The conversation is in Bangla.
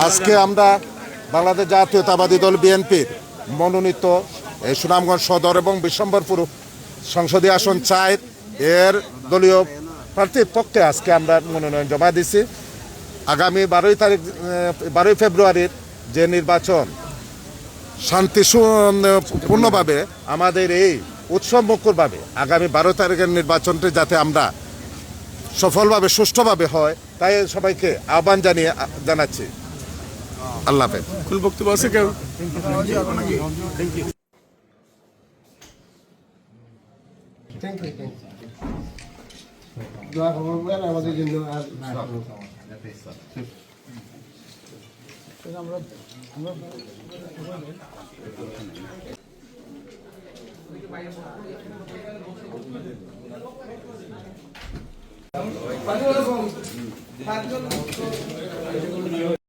আজকে আমরা বাংলাদেশ জাতীয়তাবাদী দল বিএনপির মনোনীত এই সুনামগঞ্জ সদর এবং বিশ্বম্বরপুর সংসদীয় আসন 4 এর দলীয় প্রার্থীর পক্ষে আজকে আমরা মনোনয়ন জমা দিছি। আগামী 12 ফেব্রুয়ারির যে নির্বাচন শান্তিপূর্ণভাবে আমাদের এই উৎসব মুখরভাবে আগামী 12 তারিখের নির্বাচনটি যাতে আমরা সফলভাবে সুষ্ঠুভাবে হয় তাই সবাইকে আহ্বান জানাচ্ছি। আল্লাহ হাফেজ। কোন বক্তব্য আছে কেউ? আমাদের জন্য আমরা